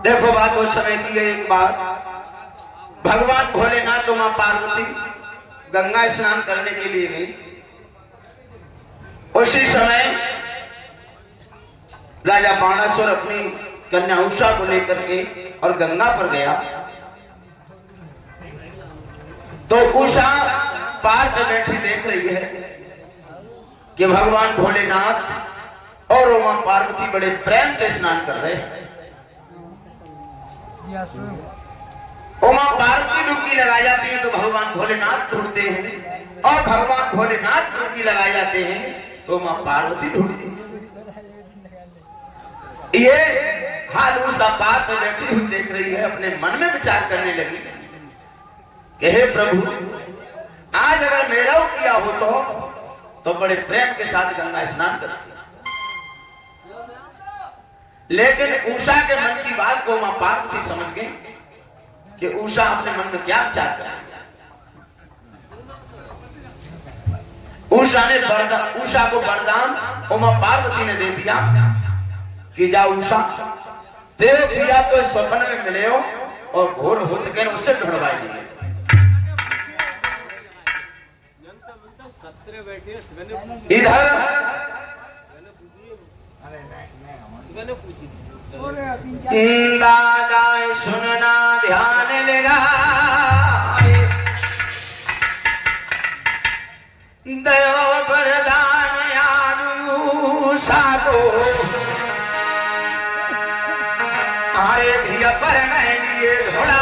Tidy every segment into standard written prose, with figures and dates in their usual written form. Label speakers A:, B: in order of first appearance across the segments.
A: देखो बात उस समय की है। एक बार भगवान भोलेनाथ और मां पार्वती गंगा स्नान करने के लिए गई। उसी समय राजा बाणासुर अपनी कन्या उषा को लेकर के और गंगा पर गया। तो उषा पार पे बैठी देख रही है कि भगवान भोलेनाथ और मां पार्वती बड़े प्रेम से स्नान कर रहे हैं। मां पार्वती डुबकी लगाई जाती है तो भगवान भोलेनाथ ढूंढते हैं, और भगवान भोलेनाथ डुबकी लगाए जाते हैं तो मां पार्वती ढूंढती है। ये हाल उषा पार पे बैठी हुई देख रही है। अपने मन में विचार करने लगी कि हे प्रभु, आज अगर मेरा किया हो तो बड़े प्रेम के साथ गंगा स्नान करती। लेकिन उषा के मन की बात को मां पार्वती समझ गई कि उषा अपने मन में क्या विचार कर रही है। उषा को वरदान मां पार्वती ने दे दिया कि जा उषा, तेरे पिया तो स्वप्न में मिले हो और घोर होत के उससे ढूंढवाई। इधर दादा सुनना ध्यान लगा, दयो वरदान उषा को आरे धिया पर मैं लिए ढोड़ा।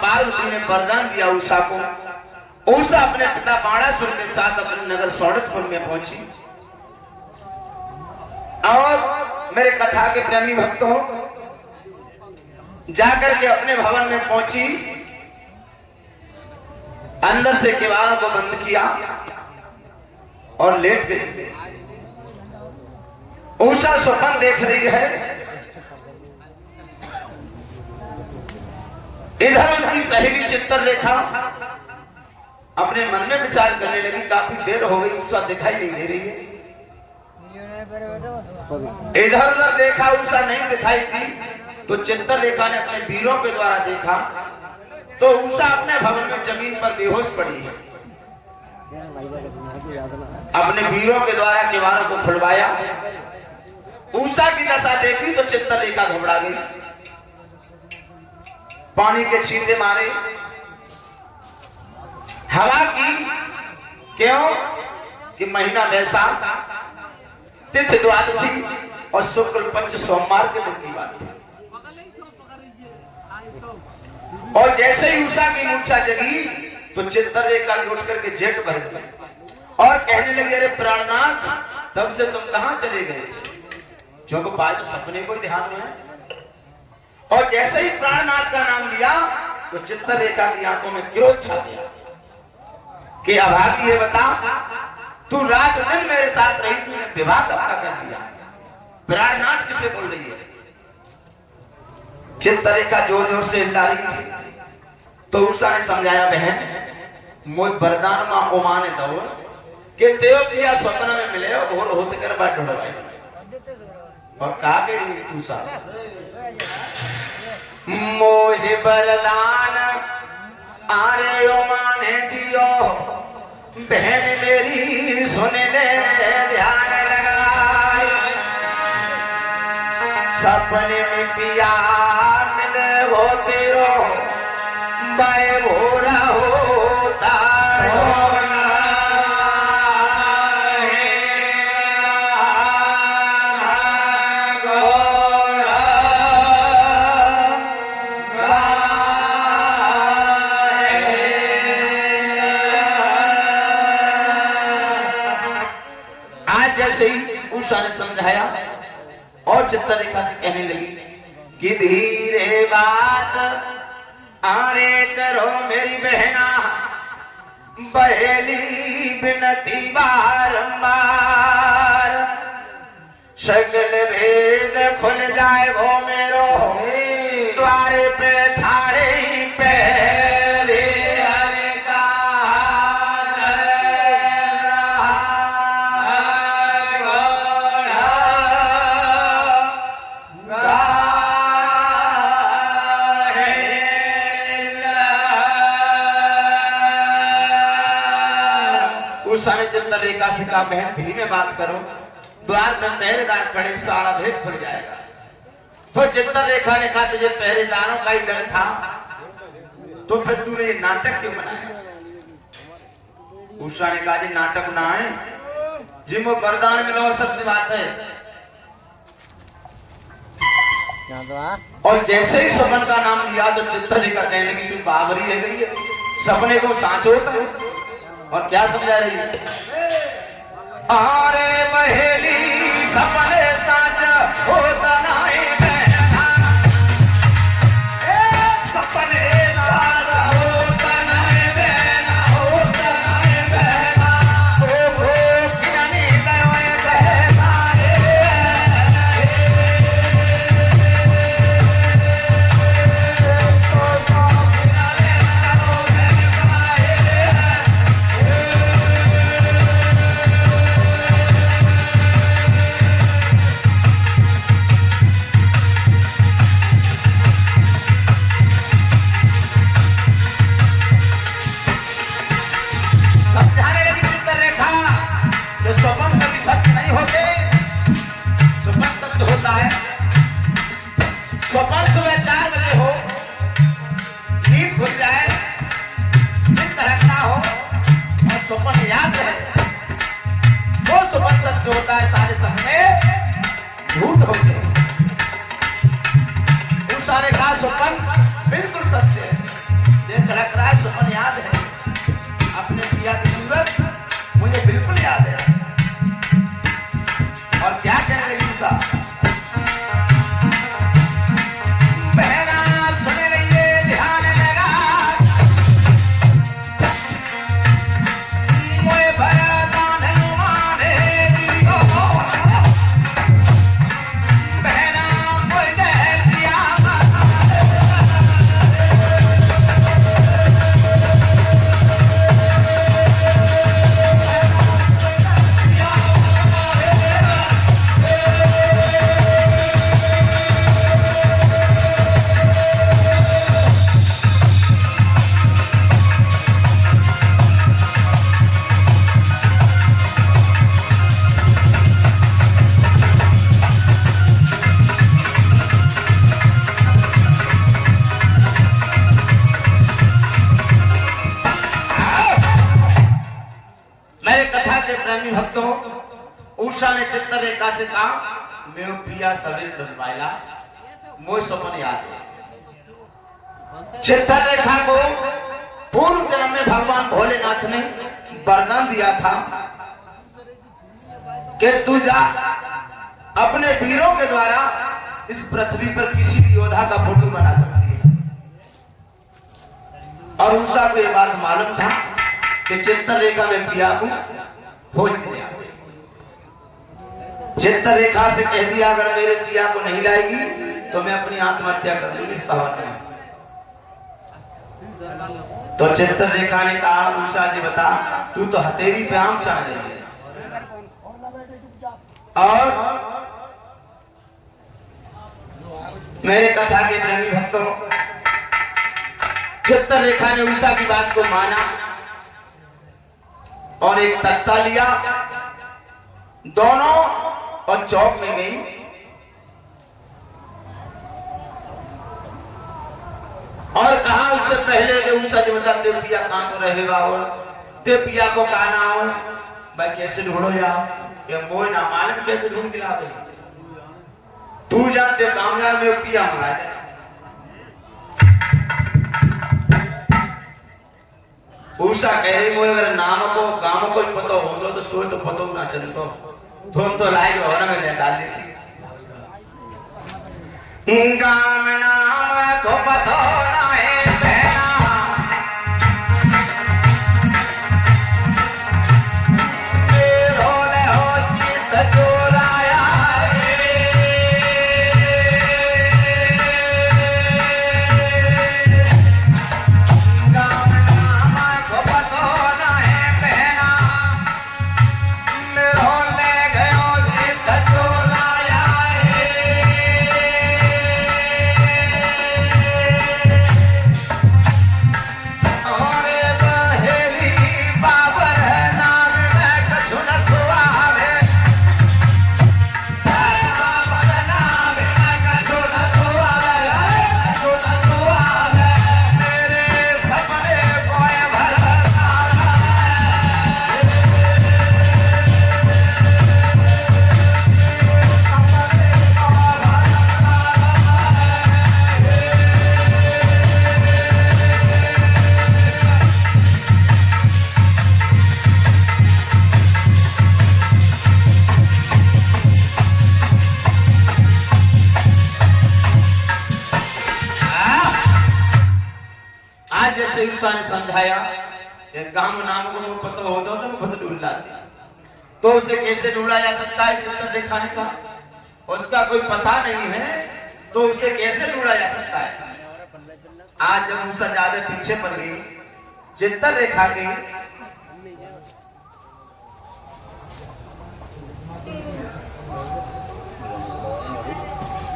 A: पार्वती ने वरदान दिया उषा को। उषा अपने पिता बाणासुर के साथ अपने नगर सौड़तपुर में पहुंची। और मेरे कथा के प्रेमी भक्त हो, जाकर के अपने भवन में पहुंची, अंदर से किवाड़ों को बंद किया और लेट गई। उषा स्वप्न देख रही है। इधर उसकी सहेली चित्रलेखा अपने मन में विचार करने लगी, काफी देर हो गई, उषा दिखाई नहीं दे रही है। इधर उधर देखा, उषा नहीं दिखाई दी। तो चित्रलेखा ने अपने वीरों के द्वारा देखा तो उषा अपने भवन में जमीन पर बेहोश पड़ी है। अपने वीरों के द्वारा किवाड़ों को खुलवाया। उषा की दशा देखी तो चित्रलेखा घबरा गई, पानी के छींटे मारे, हवा की। क्यों कि महीना वैशाख, तिथि द्वादशी और शुक्ल पंच सोमवार के दिन की बात थी। और जैसे ही उषा की मूर्छा जगी तो चित्रलेखा उठ करके जेठ भर गई और कहने लगी, अरे प्राणनाथ, तब से तुम कहां चले गए? जो पाए तो सपने को ही ध्यान में है। और जैसे ही प्राणनाथ का नाम लिया तो चित्ररेखा की आंखों में क्रोध छा गया कि अभागी ये बता, तू रात दिन मेरे साथ रही, तूने विवाह कब का कर दिया? प्राणनाथ किसे बोल रही है? चित्ररेखा जोर जोर से हिला रही थी। तो उषा ने समझाया, बहन मोय वरदान मां ओमा ने दो कि तेव प्रिया स्वप्न में मिले और घोर होते कर बाट ढोड़वाई। और कहा कि उषा मोहे वरदान आरे ओमा ने दियो, बहन मेरी सुन ले ध्यान लगाए। सपने में पिया मिले वो तेरो बाय भोरा होता उषा ने समझाया और चित्ररेखा से कहने लगी कि धीरे बात आरे करो मेरी बहना, बहेली बिनती बारंबार, सकल भेद खुल जाए वो मेरो द्वारे पे थारे पहले हरे का चित्ररेखा से कहा, बहन धीमे बात करो, द्वार में पहरेदार खड़े, सारा भेद खुल जाएगा। तो चित्ररेखा ने कहा, तुझे पहरेदारों का ही डर था तो फिर तूने ये नाटक क्यों बनाया? उषा ने कहा, जी नाटक ना है जी, वो वरदान मिला सत्य बात है। और जैसे ही सपन का नाम लिया तो चित्ररेखा कहने की तू बावरी है गई है, सपने को सांच होता है। और क्या समझा रही है? अरे बहेली सपने साच होता नहीं बहना, सपने साच होता नहीं बहना, होता नहीं बहना, ओ ज्ञानी दया बहना होता है, सारे सपने झूठ होते हैं। उस सारे का स्वप्न बिल्कुल सत्य है, देख लग रहा है स्वप्न याद है, अपने पिया की सूरत मुझे बिल्कुल याद है। और क्या कहने लगी उषा, भक्तों, उषा ने चित्ररेखा से कहा, मैं प्रिया सवेर डलवाइला मोय स्वप्न याद है। चित्ररेखा को पूर्व जन्म में भगवान भोलेनाथ ने वरदान दिया था कि तू जा अपने वीरों के द्वारा इस पृथ्वी पर किसी भी योद्धा का फोटो बना सकती है। और उषा को यह बात मालूम था कि चित्ररेखा में पिया को खोज दिया। चित्ररेखा से कह दिया अगर मेरे पिया को नहीं लाएगी तो मैं अपनी आत्महत्या कर लूंगी इस कहावत में। तो चित्ररेखा ने कहा उषा जी बता तू तो हथेली पे आम चाह रही है। और मेरे कथा के प्रेमी भक्तों, चित्ररेखा ने उषा की बात को माना और एक तख्ता लिया, दोनों और चौक में गई। और कहा उससे पहले कि उषा जी बता ते पिया कहां तो रहे बाबू, ते पिया को कहा ना हो भाई कैसे ढूंढो जाओ ये मोह ना मालूम कैसे ढूंढ के ला तू जानते कामयाब में पिया मंगा दे। उषा कह रही मोह अगर नाम को काम को पता हो तो पतो ना चलतो तुम तो लाइक हो ना मैं डाल देती गाम नाम को पतो ना है बहना रोले हो चित चोराया गाम नाम को पतो ना है बहना रोले गयो चित चोराया उषा ने समझाया कि गाम नाम को पता होता तो खुद ढूंढ लाती, तो उसे कैसे ढूंढा जा सकता है? चित्ररेखा ने कहा उसका कोई पता नहीं है तो उसे कैसे ढूंढा जा सकता है? आज जब उषा ज्यादा पीछे पड़ गई चित्ररेखा की,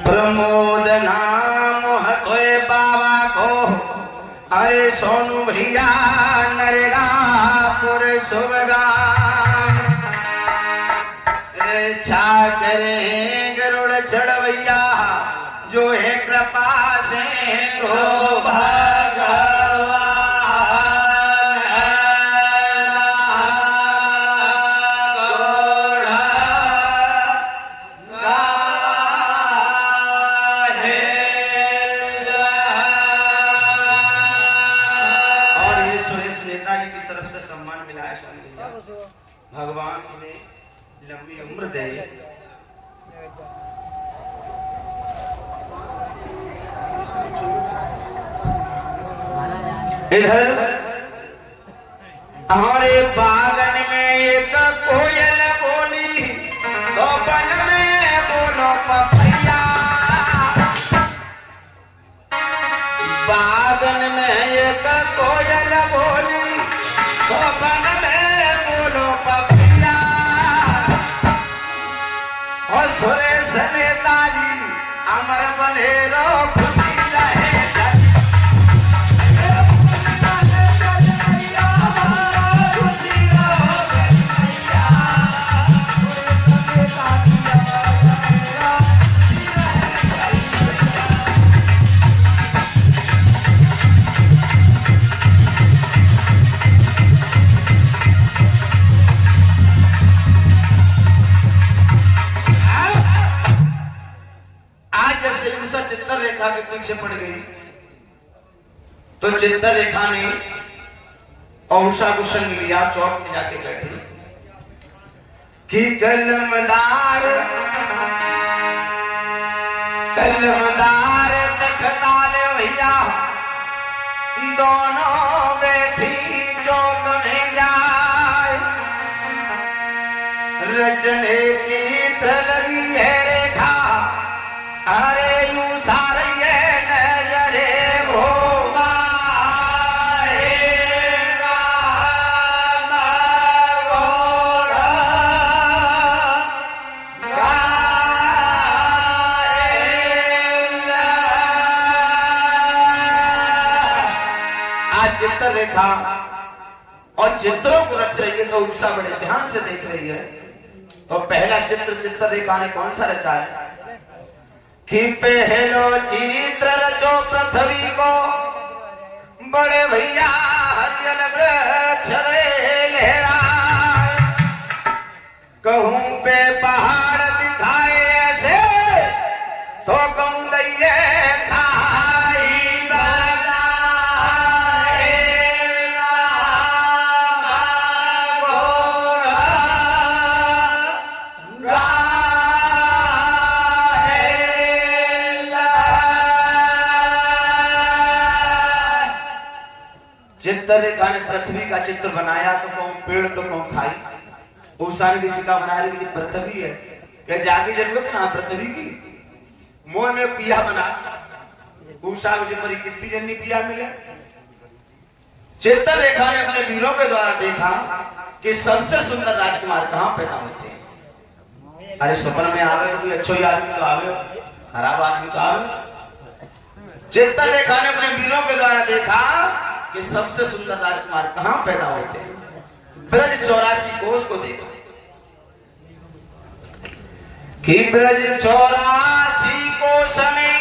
A: प्रमोद नाम हतोए बाबा को अरे सोनू भैया नरेगापुर सुबगान रे छा करे गरुड़ चढ़वैया जो है कृपा से हो भगवान भगवान उन्हें लंबी उम्र दे। इधर हमारे बागन में एक कोयल बोली तो बन में बोलो पपैया, बागन में एक कोयल बोली तो बन में बोलो पपैया। और सुरेश नेताजी अमर बनेरो खुशी रहे चित्ररेखा के पीछे पड़ गई तो चित्ररेखा ने उषा को संग लिया, चौक में जाके बैठी कि कलमदार फिल्मदार तखताल भैया दोनों बैठी चौक में जाए, रचने चित्र लगी है रेखा, अरे यूं सारी है नजरे भोगा चित्र रेखा और चित्रों को रच रही है तो उषा बड़े ध्यान से देख रही है। तो पहला चित्र रेखा ने कौन सा रचा है कि पहलो चित्र रचो पृथ्वी को, बड़े भैया हरियल वृक्ष रे लहराए, कहूं पे पहाड़ दिखाए ऐसे तो कहूं दैये चित्र रेखा ने पृथ्वी का चित्र बनाया तो कहूं पेड़ तो कहूं खाई। उषा की चिका बना रही कि पृथ्वी है, क्या जागी जरूरत ना पृथ्वी की, मुंह में पिया बना। उषा जी पर कितनी जन्नी पिया मिले। चित्र रेखा ने अपने वीरों के द्वारा देखा कि सबसे सुंदर राजकुमार कहां पैदा होते हैं। अरे सपन में आवे तो कोई अच्छो आदमी तो आवे, खराब आदमी तो आवे। चित्र रेखा ने अपने वीरों के द्वारा देखा कि सबसे सुंदर राजकुमार कहां पैदा होते हैं। ब्रज 84 कोष को देखा कि ब्रज 84 कोष में,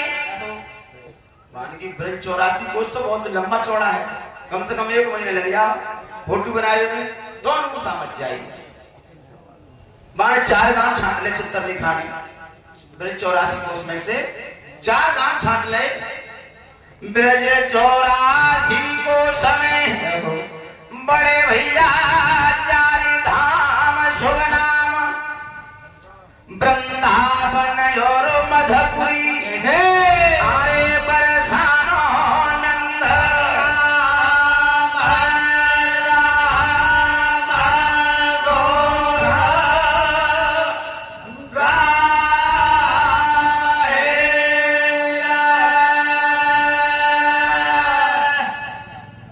A: मान की ब्रज 84 कोष तो बहुत लंबा चौड़ा है, कम से कम 1 महीने लग जा फोटो बनाए में, दोनों को समझ जाएगी। माने 4 गांव छांट ले चित्र रेखा ने, ब्रज 84 कोष में से 4 गांव छांट ले। ब्रज 84 को समय बड़े भैया 4 धाम शुभ नाम, वृंदावन और मधुपुरी, अरे बरसानो नंद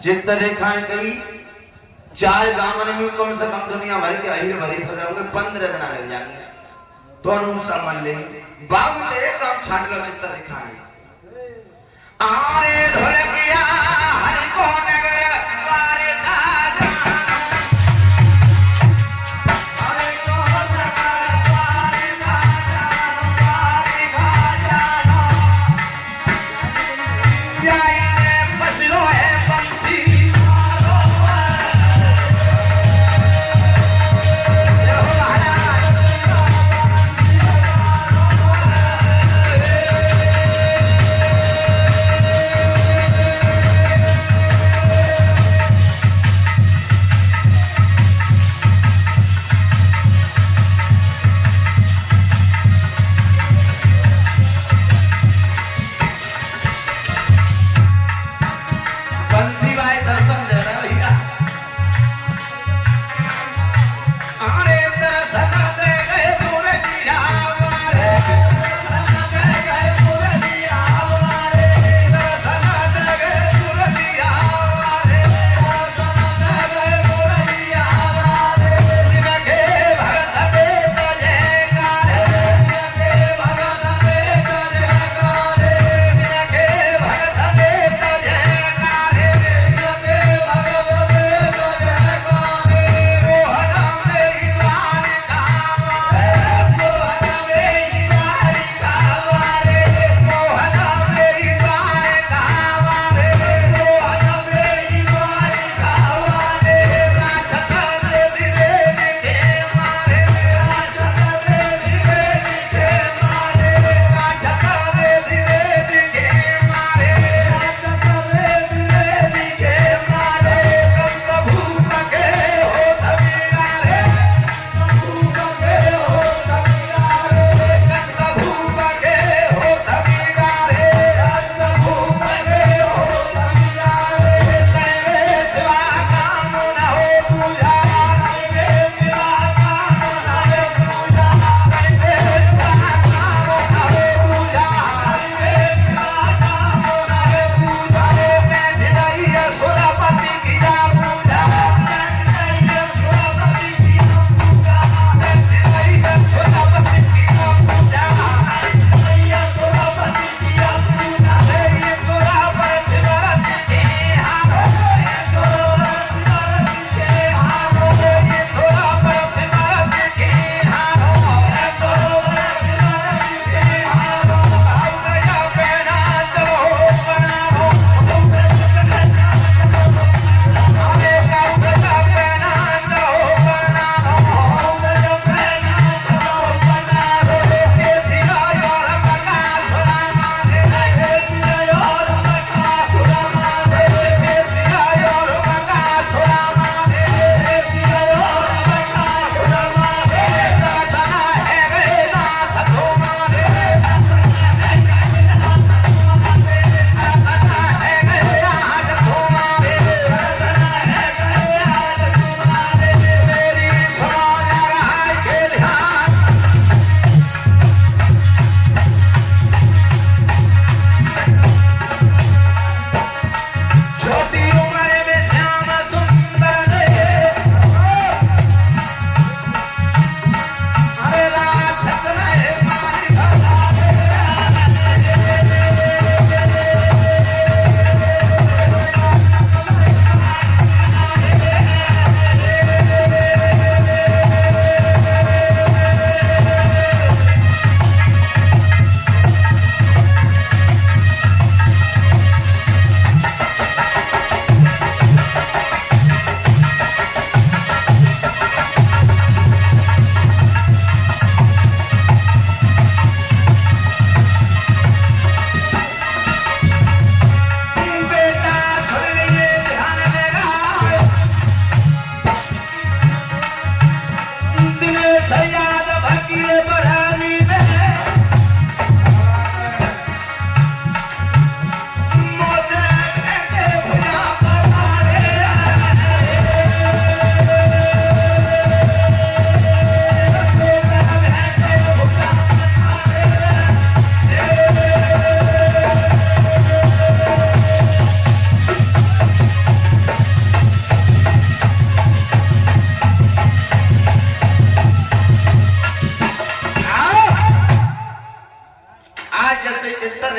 A: चित्र रेखा ने कही 4 गांव में कम से कम दुनिया भर के अहिर भरी फिर रहोगे, 15 दिन लग जाएंगे। तो अनुसार मान ले बाबू तेरे काम छाट लो। चित्र रेखा ने आरे ढोलकिया हरि को नगर वारे ताजा, हरि को नगर वारे ताजा, वारे ताजा जाई ने बसलो है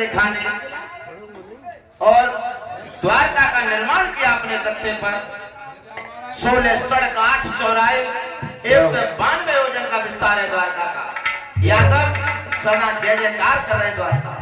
A: रेखा ने और द्वारका का निर्माण किया अपने तख्ते पर। 16 सड़क, 8 चौराहे, 192 योजन का विस्तार है द्वारका का। यादव सदा जय जयकार कर रहे द्वारका।